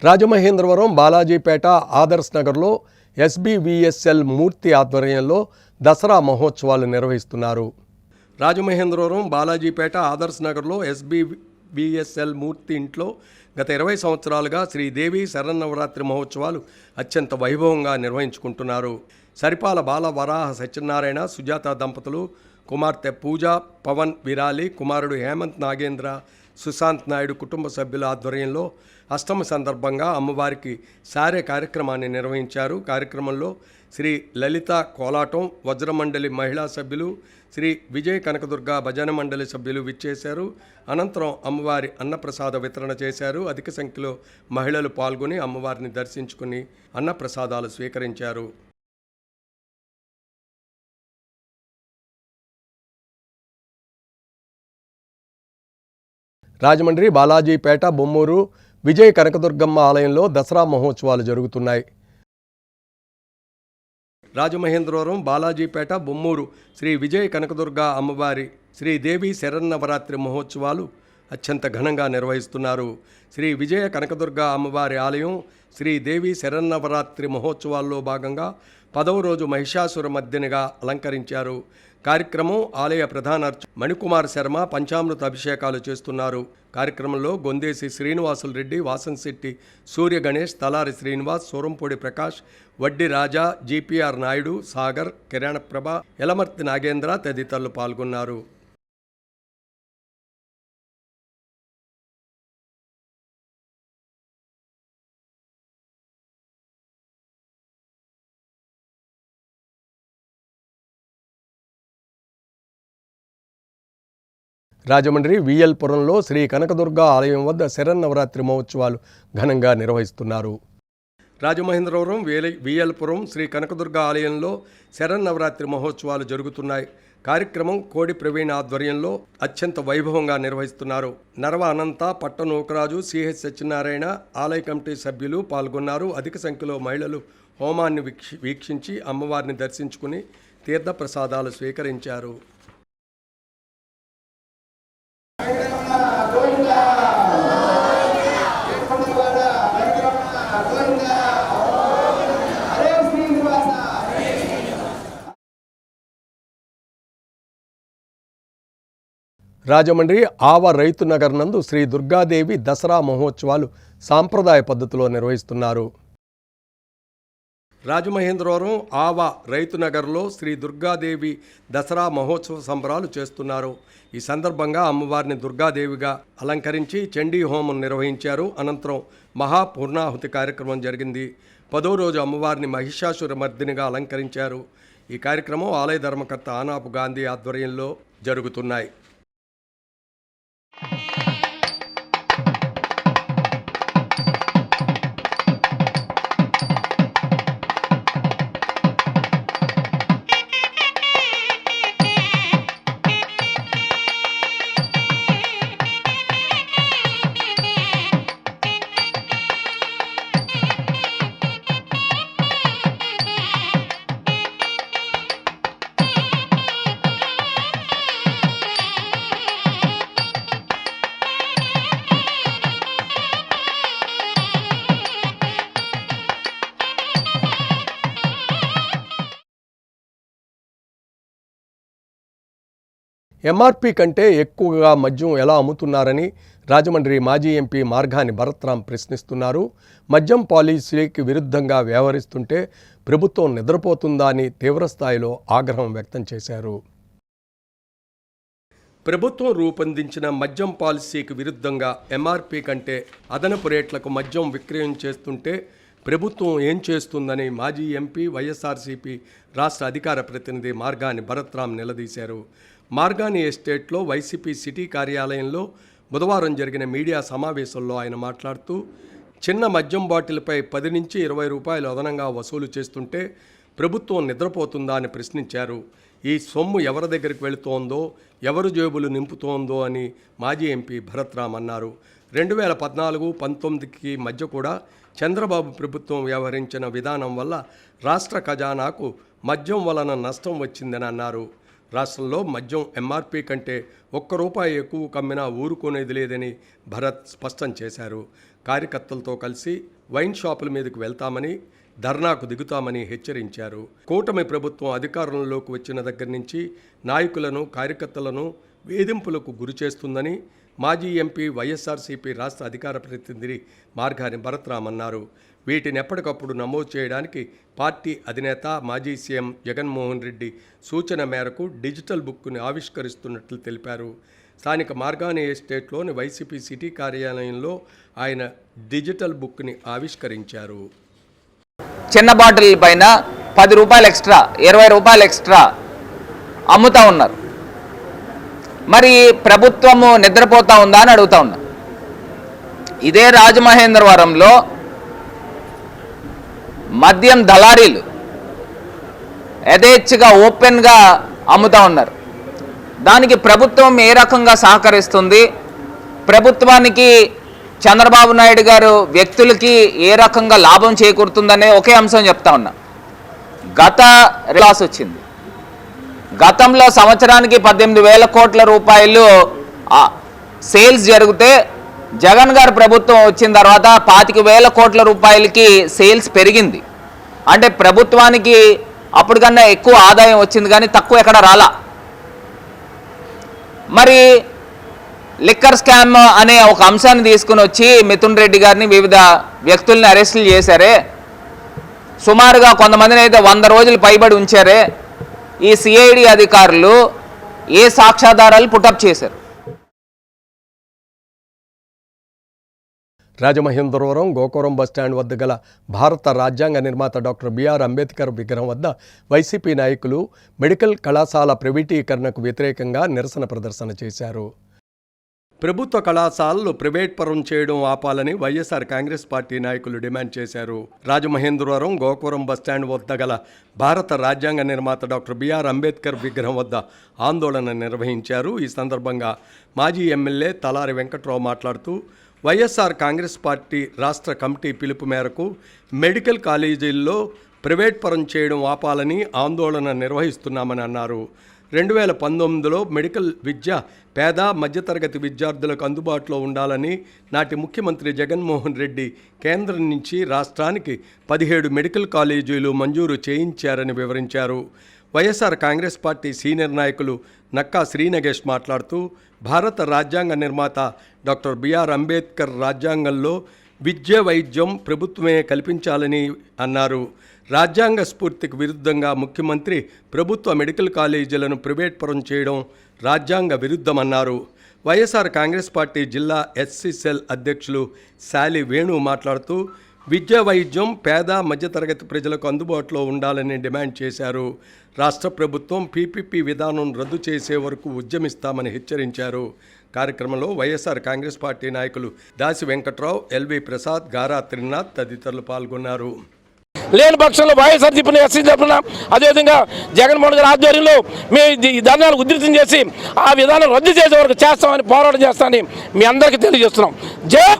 రాజమహేంద్రవరం బాలాజీపేట ఆదర్శ్ నగర్లో SBVSL మూర్తి ఆధ్వర్యంలో దసరా మహోత్సవాలు నిర్వహిస్తున్నారు. రాజమహేంద్రవరం బాలాజీపేట ఆదర్శ్ నగర్లో SBVSL మూర్తి ఇంట్లో గత 20 సంవత్సరాలుగా శ్రీదేవి శరన్నవరాత్రి మహోత్సవాలు అత్యంత వైభవంగా నిర్వహించుకుంటున్నారు. సరిపాల బాల వరాహ సత్యనారాయణ, సుజాత దంపతులు, కుమార్తె పూజ, పవన్ విరాలి, కుమారుడు హేమంత్ నాగేంద్ర, సుశాంత్ నాయుడు కుటుంబ సభ్యుల ఆధ్వర్యంలో అష్టమి సందర్భంగా అమ్మవారికి సారే కార్యక్రమాన్ని నిర్వహించారు. కార్యక్రమంలో శ్రీ లలిత కోలాటం, వజ్రమండలి మహిళా సభ్యులు, శ్రీ విజయ కనకదుర్గ భజన మండలి సభ్యులు విచ్చేశారు. అనంతరం అమ్మవారి అన్నప్రసాద వితరణ చేశారు. అధిక సంఖ్యలో మహిళలు పాల్గొని అమ్మవారిని దర్శించుకుని అన్నప్రసాదాలు స్వీకరించారు. రాజమండ్రి, బాలాజీపేట, బొమ్మూరు, విజయ కనకదుర్గమ్మ ఆలయంలో దసరా మహోత్సవాలు జరుగుతున్నాయి. రాజమహేంద్రవరం, బాలాజీపేట, బొమ్మూరు శ్రీ విజయ కనకదుర్గ అమ్మవారి శ్రీదేవి శరన్నవరాత్రి మహోత్సవాలు అత్యంత ఘనంగా నిర్వహిస్తున్నారు. శ్రీ విజయ కనకదుర్గ అమ్మవారి ఆలయం శ్రీదేవి శరన్నవరాత్రి మహోత్సవాల్లో భాగంగా 10వ రోజు మహిషాసుర మర్దినిగా అలంకరించారు. కార్యక్రమం ఆలయ ప్రధాన మణికుమార్ శర్మ పంచామృత అభిషేకాలు చేస్తున్నారు. కార్యక్రమంలో గొందేసి శ్రీనివాసులు రెడ్డి, వాసంశెట్టి సూర్య గణేష్, తలారి శ్రీనివాస్, సూరంపూడి ప్రకాష్, వడ్డి రాజా, జిపిఆర్ నాయుడు, సాగర్, కిరణప్రభ, యలమర్తి నాగేంద్ర తదితరులు పాల్గొన్నారు. రాజమండ్రి విఎల్పురంలో శ్రీ కనకదుర్గ ఆలయం వద్ద శరన్నవరాత్రి మహోత్సవాలు ఘనంగా నిర్వహిస్తున్నారు. రాజమహేంద్రవరం, విఎల్పురం శ్రీ కనకదుర్గ ఆలయంలో శరన్నవరాత్రి మహోత్సవాలు జరుగుతున్నాయి. కార్యక్రమం కోడి ప్రవీణ్ ఆధ్వర్యంలో అత్యంత వైభవంగా నిర్వహిస్తున్నారు. నరవ అనంత, పట్టనూకరాజు, సిహెచ్ సత్యనారాయణ ఆలయ కమిటీ సభ్యులు పాల్గొన్నారు. అధిక సంఖ్యలో మహిళలు హోమాన్ని వీక్షించి అమ్మవారిని దర్శించుకుని తీర్థప్రసాదాలు స్వీకరించారు. రాజమండ్రి ఆవ రైతు నగర్ నందు శ్రీ దుర్గాదేవి దసరా మహోత్సవాలు సాంప్రదాయ పద్ధతిలో నిర్వహిస్తున్నారు. రాజమహేంద్రవరం ఆవ రైతు నగర్లో శ్రీ దుర్గాదేవి దసరా మహోత్సవ సంబరాలు చేస్తున్నారు. ఈ సందర్భంగా అమ్మవారిని దుర్గాదేవిగా అలంకరించి చండీ హోమం నిర్వహించారు. అనంతరం మహాపూర్ణాహుతి కార్యక్రమం జరిగింది. 10వ రోజు అమ్మవారిని మహిషాసుర మర్దినిగా అలంకరించారు. ఈ కార్యక్రమం ఆలయ ధర్మకర్త ఆనాపు గాంధీ ఆధ్వర్యంలో జరుగుతున్నాయి. ఎంఆర్పీ కంటే ఎక్కువగా మద్యం ఎలా అమ్ముతున్నారని రాజమండ్రి మాజీ ఎంపీ మార్గాని భరత్రాం ప్రశ్నిస్తున్నారు. మద్యం పాలసీకి విరుద్ధంగా వ్యవహరిస్తుంటే ప్రభుత్వం నిద్రపోతుందా అని తీవ్రస్థాయిలో ఆగ్రహం వ్యక్తం చేశారు. ప్రభుత్వం రూపొందించిన మద్యం పాలసీకి విరుద్ధంగా ఎంఆర్పీ కంటే అదనపు రేట్లకు మద్యం విక్రయం చేస్తుంటే ప్రభుత్వం ఏం చేస్తుందని మాజీ ఎంపీ వైఎస్ఆర్సీపీ రాష్ట్ర అధికార ప్రతినిధి మార్గాని భరత్రాం నిలదీశారు. మార్గాని ఎస్టేట్లో వైసీపీ సిటీ కార్యాలయంలో బుధవారం జరిగిన మీడియా సమావేశంలో ఆయన మాట్లాడుతూ చిన్న మద్యం బాటిల్పై 10 నుంచి 20 రూపాయలు అదనంగా వసూలు చేస్తుంటే ప్రభుత్వం నిద్రపోతుందా అని ప్రశ్నించారు. ఈ సొమ్ము ఎవరి దగ్గరికి వెళుతోందో, ఎవరు జేబులు నింపుతోందో అని మాజీ ఎంపీ భరత్రాం అన్నారు. 2014-19కి మధ్య కూడా చంద్రబాబు ప్రభుత్వం వ్యవహరించిన విధానం వల్ల రాష్ట్ర ఖజానాకు మద్యం వలన నష్టం వచ్చిందని అన్నారు. రాష్ట్రంలో మద్యం ఎంఆర్పీ కంటే ₹1 ఎక్కువ కమ్మినా ఊరుకునేది లేదని భరత్ స్పష్టం చేశారు. కార్యకర్తలతో కలిసి వైన్ షాపుల మీదకు వెళ్తామని, ధర్నాకు దిగుతామని హెచ్చరించారు. కూటమి ప్రభుత్వం అధికారంలోకి వచ్చిన దగ్గర నుంచి నాయకులను, కార్యకర్తలను వేధింపులకు గురి చేస్తుందని మాజీ ఎంపీ వైఎస్ఆర్సీపీ రాష్ట్ర అధికార ప్రతినిధి మార్గాని భరత్రాం అన్నారు. వీటిని ఎప్పటికప్పుడు నమోదు చేయడానికి పార్టీ అధినేత మాజీ సీఎం జగన్మోహన్ రెడ్డి సూచన మేరకు డిజిటల్ బుక్ని ఆవిష్కరిస్తున్నట్లు తెలిపారు. స్థానిక మార్గాని ఎస్టేట్లోని వైసీపీ సిటీ కార్యాలయంలో ఆయన డిజిటల్ బుక్ని ఆవిష్కరించారు. చిన్న బాటిల్ పైన ₹10 ఎక్స్ట్రా, ₹20 ఎక్స్ట్రా అమ్ముతా ఉన్నారు. మరి ప్రభుత్వము నిద్రపోతా ఉందా అని అడుగుతా ఉన్నా. ఇదే రాజమహేంద్రవరంలో మద్యం దళారీలు యథేచ్ఛగా ఓపెన్గా అమ్ముతా ఉన్నారు. దానికి ప్రభుత్వం ఏ రకంగా సహకరిస్తుంది, ప్రభుత్వానికి చంద్రబాబు నాయుడు గారు వ్యక్తులకి ఏ రకంగా లాభం చేకూరుతుందనే ఒకే అంశం చెప్తా ఉన్నా. గత లాస్ వచ్చింది. గతంలో సంవత్సరానికి 18,000 కోట్ల రూపాయలు సేల్స్ జరిగితే జగన్ గారి ప్రభుత్వం వచ్చిన తర్వాత 25,000 కోట్ల రూపాయలకి సేల్స్ పెరిగింది. అంటే ప్రభుత్వానికి అప్పటికన్నా ఎక్కువ ఆదాయం వచ్చింది కానీ తక్కువ ఎక్కడ రాలా. మరి లిక్కర్ స్కామ్ అనే ఒక అంశాన్ని తీసుకుని వచ్చి మిథున్ రెడ్డి గారిని వివిధ వ్యక్తుల్ని అరెస్టులు చేశారే, సుమారుగా కొంతమందిని అయితే 100 రోజులు పైబడి ఉంచారే. ఈ సిఐడి అధికారులు ఏ సాక్ష్యాధారాలు పుటప్ చేశారు? రాజమహేంద్రవరం గోకురం బస్టాండ్ వద్ద గల భారత రాజ్యాంగ నిర్మాత డాక్టర్ బిఆర్ అంబేద్కర్ విగ్రహం వద్ద వైసీపీ నాయకులు మెడికల్ కళాశాల ప్రైవేటీకరణకు వ్యతిరేకంగా నిరసన ప్రదర్శన చేశారు. ప్రభుత్వ కళాశాలలు ప్రైవేట్ పరం చేయడం ఆపాలని వైఎస్ఆర్ కాంగ్రెస్ పార్టీ నాయకులు డిమాండ్ చేశారు. రాజమహేంద్రవరం గోకురం బస్టాండ్ వద్ద గల భారత రాజ్యాంగ నిర్మాత డాక్టర్ బిఆర్ అంబేద్కర్ విగ్రహం వద్ద ఆందోళన నిర్వహించారు. ఈ సందర్భంగా మాజీ ఎమ్మెల్యే తలారి వెంకట్రావు మాట్లాడుతూ వైఎస్ఆర్ కాంగ్రెస్ పార్టీ రాష్ట్ర కమిటీ పిలుపు మేరకు మెడికల్ కాలేజీల్లో ప్రైవేట్ పరం చేయడం ఆపాలని ఆందోళన నిర్వహిస్తున్నామని అన్నారు. 2019లో మెడికల్ విద్య పేద మధ్యతరగతి విద్యార్థులకు అందుబాటులో ఉండాలని నాటి ముఖ్యమంత్రి జగన్మోహన్ రెడ్డి కేంద్రం నుంచి రాష్ట్రానికి 17 మెడికల్ కాలేజీలు మంజూరు చేయించారని వివరించారు. వైఎస్ఆర్ కాంగ్రెస్ పార్టీ సీనియర్ నాయకులు నక్కా శ్రీనగేష్ మాట్లాడుతూ భారత రాజ్యాంగ నిర్మాత డాక్టర్ బిఆర్ అంబేద్కర్ రాజ్యాంగంలో విద్య వైద్యం ప్రభుత్వమే కల్పించాలని అన్నారు. రాజ్యాంగ స్ఫూర్తికి విరుద్ధంగా ముఖ్యమంత్రి ప్రభుత్వ మెడికల్ కాలేజీలను ప్రైవేట్ పరం చేయడం రాజ్యాంగ విరుద్ధమన్నారు. వైఎస్ఆర్ కాంగ్రెస్ పార్టీ జిల్లా ఎస్సీ సెల్ అధ్యక్షులు శాలి వేణు మాట్లాడుతూ విద్య వైద్యం పేద మధ్యతరగతి ప్రజలకు అందుబాటులో ఉండాలని డిమాండ్ చేశారు. రాష్ట్ర ప్రభుత్వం పీపీపీ విధానం రద్దు చేసే వరకు ఉద్యమిస్తామని హెచ్చరించారు. కార్యక్రమంలో వైఎస్ఆర్ కాంగ్రెస్ పార్టీ నాయకులు దాసి వెంకట్రావు, ఎల్వి ప్రసాద్, గారా త్రినాథ్ తదితరులు పాల్గొన్నారు. లేని పక్షంలో వైఎస్ఆర్ చెప్పిన ఎస్సీ చెప్పిన అదేవిధంగా జగన్మోహన్ గారి ఆధ్వర్యంలో మేము ఈ ధర్నాలు ఉధృతం చేసి ఆ విధానం రద్దు చేసే వరకు చేస్తామని పోరాటం చేస్తామని మీ అందరికీ తెలియజేస్తున్నాం.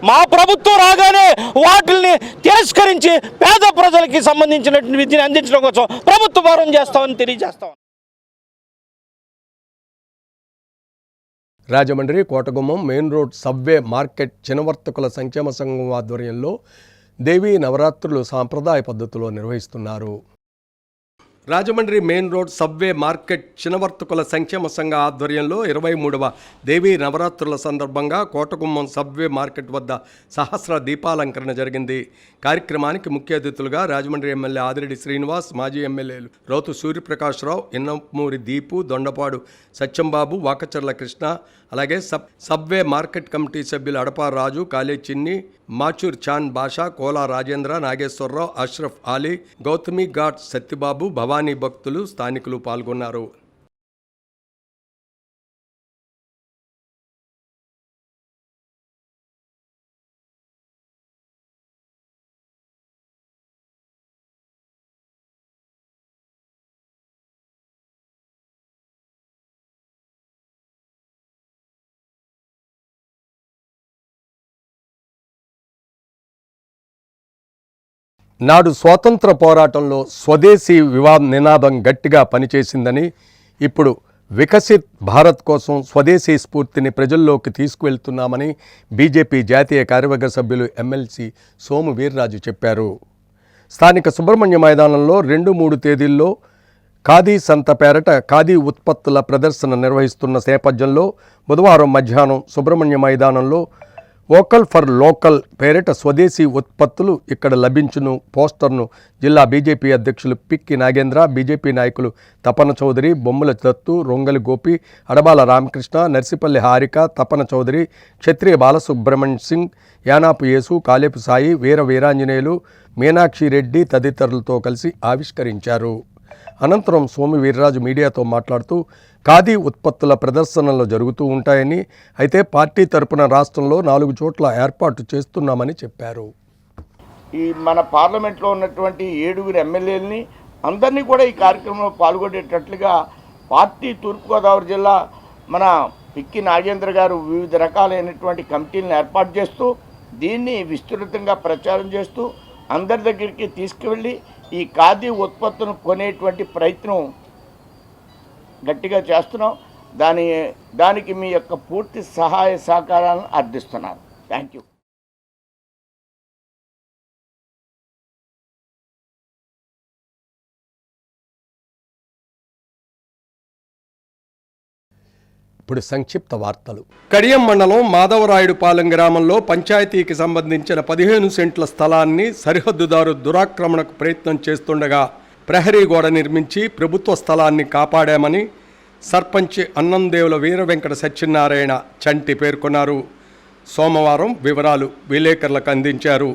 మా ప్రభుత్వం రాగానే వాటిని తిరస్కరించి పేద ప్రజలకి సంబంధించినటువంటి విద్యను అందించడం కోసం ప్రభుత్వ భారం చేస్తామని తెలియజేస్తాం. Rajahmundry Kotagummam main road subway market చినవర్తకుల సంక్షేమ సంఘం ఆధ్వర్యంలో దేవీ నవరాత్రులు సాంప్రదాయ పద్ధతిలో నిర్వహిస్తున్నారు. Rajahmundry main road subway market చినవర్తకుల సంక్షేమ సంఘ ఆధ్వర్యంలో 23వ దేవీ నవరాత్రుల సందర్భంగా కోటగుమ్మం సబ్వే మార్కెట్ వద్ద సహస్ర దీపాలంకరణ జరిగింది. కార్యక్రమానికి ముఖ్య అతిథులుగా రాజమండ్రి ఎమ్మెల్యే ఆదిరెడ్డి శ్రీనివాస్, మాజీ ఎమ్మెల్యేలు రోతు సూర్యప్రకాశ్రావు, ఇన్నమూరి దీపు, దొండపాడు సత్యంబాబు, వాకచర్ల కృష్ణ, అలాగే సబ్వే మార్కెట్ కమిటీ సభ్యులు అడపా రాజు, కాళే చిన్ని, మాచూర్ చాన్ బాషా, కోలా రాజేంద్ర, నాగేశ్వరరావు, అష్రఫ్ ఆలీ, గౌతమి ఘాట్ సత్యబాబు, భవానీ భక్తులు, స్థానికులు పాల్గొన్నారు. నాడు స్వాతంత్ర పోరాటంలో స్వదేశీ నినాదం గట్టిగా పనిచేసిందని, ఇప్పుడు వికసిత్ భారత్ కోసం స్వదేశీ స్ఫూర్తిని ప్రజల్లోకి తీసుకువెళ్తున్నామని బీజేపీ జాతీయ కార్యవర్గ సభ్యులు ఎమ్మెల్సీ సోము వీర్రాజు చెప్పారు. స్థానిక సుబ్రహ్మణ్య మైదానంలో 2-3 తేదీల్లో ఖాదీ సంత పేరట ఖాదీ ఉత్పత్తుల ప్రదర్శన నిర్వహిస్తున్న నేపథ్యంలో బుధవారం మధ్యాహ్నం సుబ్రహ్మణ్య మైదానంలో వోకల్ ఫర్ లోకల్ పేరిట స్వదేశీ ఉత్పత్తులు ఇక్కడ లభించును పోస్టర్ను జిల్లా బీజేపీ అధ్యక్షులు పిక్కి నాగేంద్ర, బీజేపీ నాయకులు తపన చౌదరి, బొమ్మల దత్తు, రొంగలి గోపి, అడబాల రామకృష్ణ, నర్సిపల్లి హారిక, తపన చౌదరి, క్షత్రియ బాలసుబ్రహ్మణ్య సింగ్, యానాపు యేసు, కాలేపు సాయి, వీర వీరాంజనేయులు, మీనాక్షి రెడ్డి తదితరులతో కలిసి ఆవిష్కరించారు. అనంతరం సోము వీర్రాజు మీడియాతో మాట్లాడుతూ ఖాదీ ఉత్పత్తుల ప్రదర్శనలు జరుగుతూ ఉంటాయని, అయితే పార్టీ తరపున రాష్ట్రంలో 4 చోట్ల ఏర్పాటు చేస్తున్నామని చెప్పారు. ఈ మన పార్లమెంట్లో ఉన్నటువంటి 7 ఎమ్మెల్యేలని అందరినీ కూడా ఈ కార్యక్రమంలో పాల్గొనేటట్లుగా పార్టీ తూర్పుగోదావరి జిల్లా మన పిక్కి నాగేంద్ర గారు వివిధ రకాలైనటువంటి కమిటీలను ఏర్పాటు చేస్తూ దీన్ని విస్తృతంగా ప్రచారం చేస్తూ అందరి దగ్గరికి తీసుకువెళ్ళి ఈ ఖాదీ ఉత్పత్తులను కొనేటువంటి ప్రయత్నం గట్టిగా చేస్తున్నాం. దానికి మీ యొక్క పూర్తి సహాయ సహకారాలను అర్థిస్తున్నాను. Thank you. ఇప్పుడు సంక్షిప్త వార్తలు. కడియం మండలం మాధవరాయుడుపాలెం గ్రామంలో పంచాయతీకి సంబంధించిన 15 సెంట్ల స్థలాన్ని సరిహద్దుదారు దురాక్రమణకు ప్రయత్నం చేస్తుండగా ప్రహరీ గోడ నిర్మించి ప్రభుత్వ స్థలాన్ని కాపాడామని సర్పంచ్ అన్నందేవుల వీర వెంకట సత్యనారాయణ చంటి పేర్కొన్నారు. సోమవారం వివరాలు విలేకరులకు అందించారు.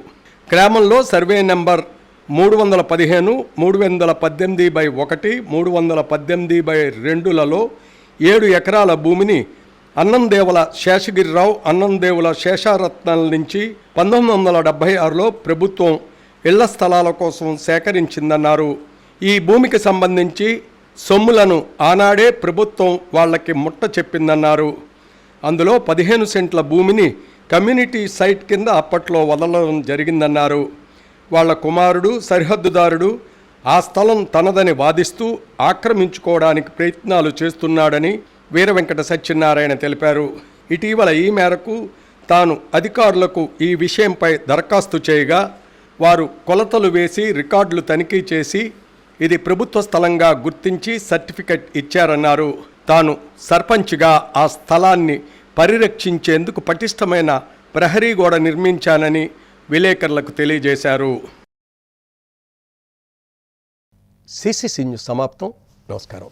గ్రామంలో సర్వే నెంబర్ 315, 318/1, 318/2లలో 7 ఎకరాల భూమిని అన్నందేవుల శేషగిరిరావు, అన్నందేవుల శేషారత్నాల నుంచి 1976లో ప్రభుత్వం ఇళ్ల స్థలాల కోసం సేకరించిందన్నారు. ఈ భూమికి సంబంధించి సొమ్ములను ఆనాడే ప్రభుత్వం వాళ్ళకి ముట్ట చెప్పిందన్నారు. అందులో 15 సెంట్ల భూమిని కమ్యూనిటీ సైట్ కింద అప్పట్లో వదలడం జరిగిందన్నారు. వాళ్ళ కుమారుడు సరిహద్దుదారుడు ఆ స్థలం తనదని వాదిస్తూ ఆక్రమించుకోవడానికి ప్రయత్నాలు చేస్తున్నాడని వీర వెంకట సత్యనారాయణ తెలిపారు. ఇటీవల ఈ మేరకు తాను అధికారులకు ఈ విషయంపై దరఖాస్తు చేయగా వారు కొలతలు వేసి రికార్డులు తనిఖీ చేసి ఇది ప్రభుత్వ స్థలంగా గుర్తించి సర్టిఫికెట్ ఇచ్చారన్నారు. తాను సర్పంచ్గా ఆ స్థలాన్ని పరిరక్షించేందుకు పటిష్టమైన ప్రహరీ గోడ నిర్మించానని విలేకరులకు తెలియజేశారు. సిసిసి న్యూస్ సమాప్తం. నమస్కారం.